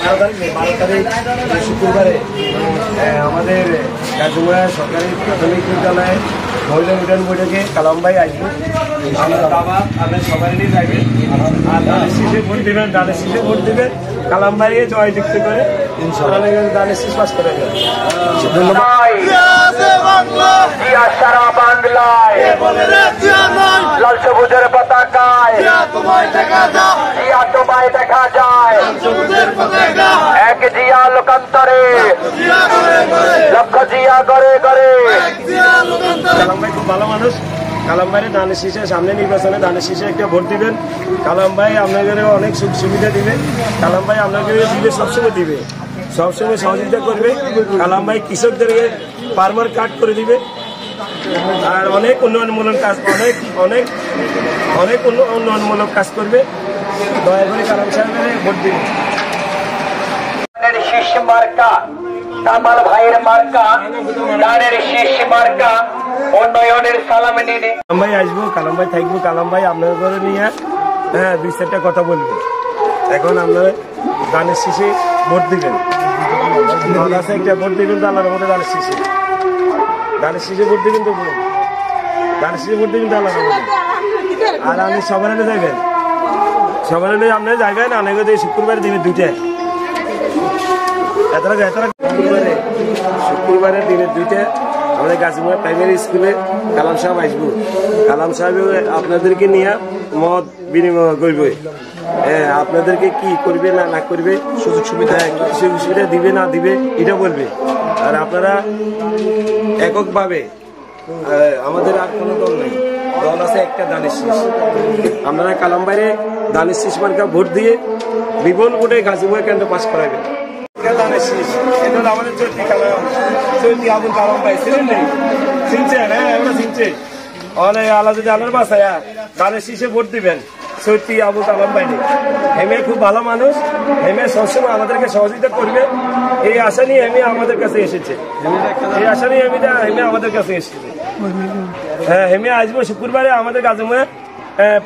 12 তারিখ শুক্রবারে আমাদের গাজুমা সরকারি প্রাথমিক বিদ্যালয়ে মহিলা উন্নয়ন বৈঠকে কালাম ভাই আসবে। আমরা দাবা আপনার সবাই নিয়ে যাবেন আর দানের শীষে ভোট দেবেন। দানের শীষে ভোট দেবেন, কালাম ভাইকে জয়যুক্ত করে ইনশাআল্লাহ দানের শীষ পাস করে দেবেন। ধন্যবাদ। সারা বাংলায় লাল সবুজের পতাকায় তোমায় দেখা যায়, এক জিয়া লোকান্তরে লক্ষ জিয়া গড়ে গড়ে। কালাম ভাই খুব ভালো মানুষ। কালাম ভাইয়ের দানের শীষে সামনে নির্বাচনে দানের শীষে একটা ভোট দিবেন। কালাম ভাই আপনাদের অনেক সুখ সুবিধা দিবে। কালাম ভাই আপনাকে দিবে, সবসময় দিবে, সবসময় সহযোগিতা করবে। কালাম ভাই কৃষকদেরকে ফার্মার কার্ড করে দিবে আর অনেক উন্নয়নমূলক কাজ অনেক উন্নয়নমূলক কাজ করবে। দয়া করে কালাম সাহেবের ভোট দিবে। শীষ মার্কা কামাল ভাইয়ের মার্কা, দানের শীষ মার্কা, উন্নয়নের সালাম নিয়ে কালাম ভাই আসবো, কালাম ভাই থাকবো। কালাম ভাই আপনার ঘরে নিয়ে 2-4টা কথা বলবো। এখন আপনারা দানের শীষে ভোট দিবেন। আছে একটা ভোট দিবেন তো আল্লাহর মধ্যে দানের শীষে ভোট দিবেন তো দানের শীষে ভোট দিবেন তো আল্লাহর মধ্যে। আর আপনি সবার আগে যাইবেন, সবার আগে আপনারা যাইবেন। অনেকে শুক্রবার দিবেন 2টা, শুক্রবারের দিনের 2টা আমাদের গাজীপুর প্রাইমারি স্কুলে কালাম সাহেব আসবো। কালাম সাহেব আপনাদেরকে নিয়ে মত বিনিময় করবে। আপনাদেরকে কি করবে না করবে, সুযোগ সুবিধা দিবে না দিবে এটা বলবে। আর আপনারা এককভাবে, আমাদের আর কোনো দল নেই, দল আছে একটা দানের শীষ। আপনারা কালাম বাইরে দানের শীষ মার্কা ভোট দিয়ে বিপুল ভোটে গাজীপুর কেন্দ্র পাস করাবেন। দানের শীষ এটা আমাদের চৈতি আবুল কালাম ভাই ছিলেন নেই, চিনছেন? আমরা চিনছি। আল্লাহ যদি আল্লাহর বাসায় দানের শীষে ভোট দিবেন চৈতি আবুল কালাম ভাই। হেমে খুব ভালো মানুষ, হেমে সবসময় আমাদেরকে সহযোগিতা করবে। এই আশা নিয়ে হেমে আমাদের কাছে এসেছে, হেমে আমাদের কাছে এসেছে। হেমে আসবো শুক্রবারে আমাদের গাজীপুর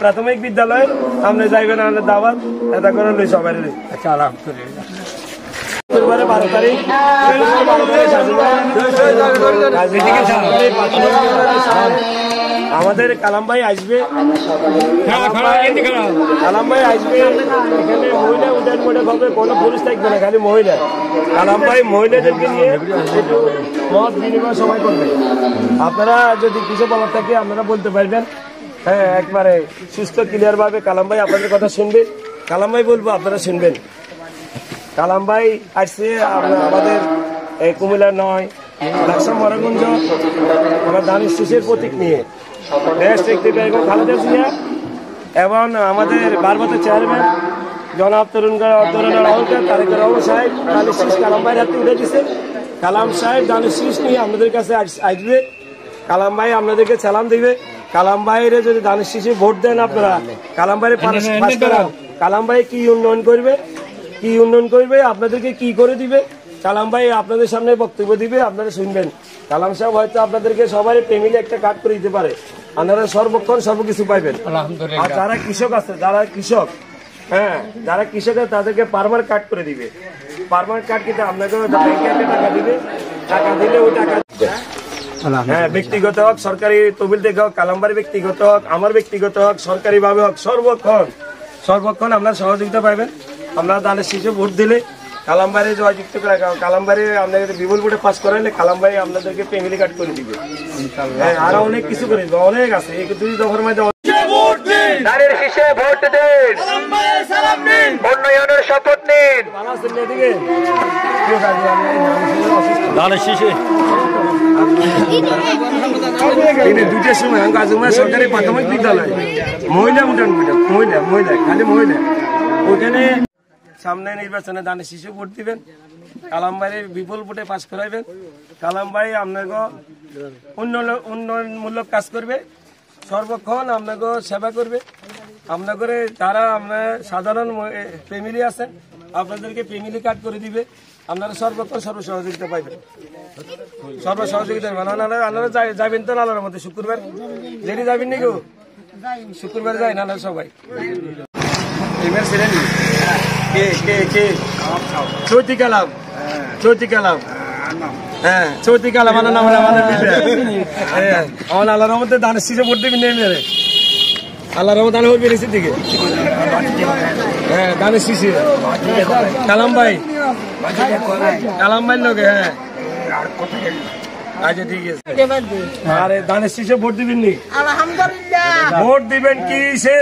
প্রাথমিক বিদ্যালয়ে। আপনি যাইবেন আমাদের দাওয়াত এটা করে লই সবাই। আচ্ছা, আলহামদুলিল্লাহ। 12 তারিখ আমাদের কালাম ভাই আসবে। কালাম ভাই আসবে, এখানে মহিলা উদ্যান বৈঠক হবে, কোনো পুরুষ থাকবে না, খালি মহিলা। কালাম ভাই মহিলাদেরকে নিয়ে একটু মত বিনিময় সময় করবে। আপনারা যদি কিছু বলার থাকে আপনারা বলতে পারবেন। একবারে সুস্থ ক্লিয়ার ভাবে কালাম ভাই আপনাদের কথা শুনবে। কালাম ভাই বলবো, আপনারা শুনবেন। কালাম ভাই আসছে আমাদের কুমিল্লা 9 লাকসাম মরাগঞ্জ আমার দানের শীষের প্রতীক নিয়ে দেশ সেক্রেটারি এবং খালেদা জিয়া এবং আমাদের বারবাতের চেয়ারম্যান জনাব তরুণার অহংকার তারেক রহমান সাহেব দানের শীষ কালাম ভাইয়ের হাতে উঠে দিচ্ছে। কালাম সাহেব দানের শীষ নিয়ে আপনাদের কাছে আসবে। কালাম ভাই আপনাদেরকে সালাম দিবে। কালাম ভাইয়ের যদি দানের শীষে ভোট দেন আপনারা, কালাম ভাইয়ের পাস করান। কালাম ভাই কি উন্নয়ন করবে, আপনাদেরকে কি করে দিবে, কালাম ভাই আপনাদের সামনে বক্তব্য দিবে, আপনারা শুনবেন। কালাম সাহেব হয়তো আপনাদেরকে সবাই ফ্যামিলি একটা কার্ড করে দিতে পারে, আপনারা সর্বক্ষণ সর্বকিছু পাইবেন। আর যারা কৃষক আছে, যারা কৃষক আছে তাদেরকে ফার্মার কার্ড করে দিবে। ফার্মার কার্ড কিন্তু আপনাকে ব্যাংকে একটা টাকা দিবে, টাকা দিলে ওই টাকা ব্যক্তিগত হোক, সরকারি তহবিল থেকে হোক, কালাম ভাই ব্যক্তিগত হোক, আমার ব্যক্তিগত হোক, সরকারি ভাবে হোক, সর্বক্ষণ আপনারা সহযোগিতা পাইবেন। আপনারা দানের শীষে ভোট দিলে কালাম ভাইয়ের জয়যুক্ত করে, কালাম ভাইয়ের আপনাদের বিপুল ভোটে পাস করাইলে কালাম ভাই আপনাদেরকে ফ্যামিলি কার্ড করে দিবে। আরো অনেক কিছু করে দিবে, অনেক আছে। এই 2 দফার মধ্যে দানের শীষে ভোট দিন, উন্নয়নের শপথ নিন। দানের শীষে 2টার সময় গাজীপুর সরকারি প্রাথমিক বিদ্যালয় মহিলা উঠান, মহিলা খালি মহিলা, ওখানে সামনে নির্বাচনে দানের শীষে ভোট দিবেন। কালাম ভাইয়ের বিপুল ভোটে পাস করাইবেন। কালাম ভাই আপনাকে উন্নয়নমূলক কাজ করবে, সর্বক্ষণ আপনাকে সেবা করবে। আপনাদের যারা আপনার সাধারণ ফ্যামিলি আছেন আপনাদেরকে ফ্যামিলি কার্ড করে দিবে। আপনারা সর্বক্ষণ সর্বসহযোগিতা পাইবেন, সর্বসহযোগিতা আপনারা যাবেন তো নালার মধ্যে শুক্রবার যেটি যাবেন নাকি শুক্রবার যাই নালা সবাই। কে চৈতি কালাম হ্যাঁ চৈতি কালাম আমার নাম আমাদের হ্যাঁ আমার আল্লাহ রহমতে দানের শীষে ভোট দিবি নেই রে আল্লাহ রহমত আলী হয়ে বেরিয়েছে দিকে হ্যাঁ দানের শীষে কালাম ভাই লোকে হ্যাঁ আচ্ছা ঠিক আছে আরে দানের শীষে ভোট দিবেন নি ভোট দিবেন কিসে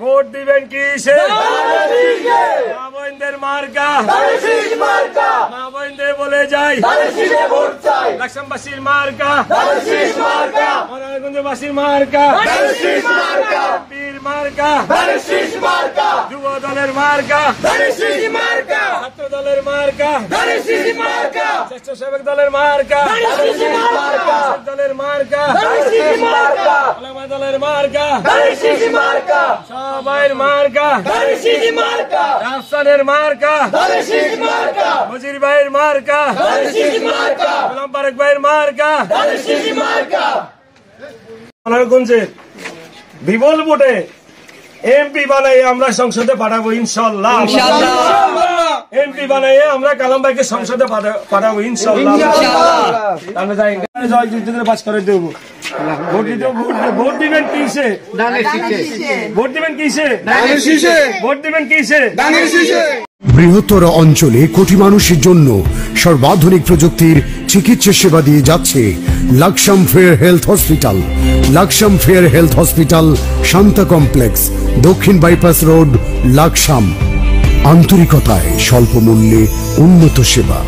ভোট দিবেন কিসে মা বোনদের মার্কা মা বোনদের বলে যাই লাকসামবাসীর মার্কা মনোরগঞ্জবাসীর মার্কা পীর মার্কা যুব দলের মার্কা ছাত্র দলের মার্কা স্বেচ্ছাসেবক দলের মার্কা দলের মার্কা ওলামা দলের মার্কা সবাইয়ের মার্কা রাফসানের মার্কা মজির ভাইয়ের মার্কা গোলাম বারেক ভাইয়ের মার্কা মনোরগঞ্জের বিপুল ভোটে এমপি বানাই আমরা সংসদে পাঠাবো ইনশাল্লাহ এমপি বানাই আমরা কালাম ভাইকে সংসদে পাঠাবো ইনশাল্লাহ আমরা যাই জয় যুদ্ধে পাস করে দেবো ভোট দিবেন কিসে ভোট দিবেন কিসে ভোট দিবেন কিসে বৃহত্তর অঞ্চলে কোটি মানুষের জন্য সর্বাধুনিক প্রযুক্তির চিকিৎসা সেবা দিয়ে যাচ্ছে Laksam fair health hospital. Laksam fair health hospital, Shanta complex, দক্ষিণ বাইপাস রোড, লাকসাম। আন্তরিকতায় স্বল্প মূল্যে উন্নত সেবা।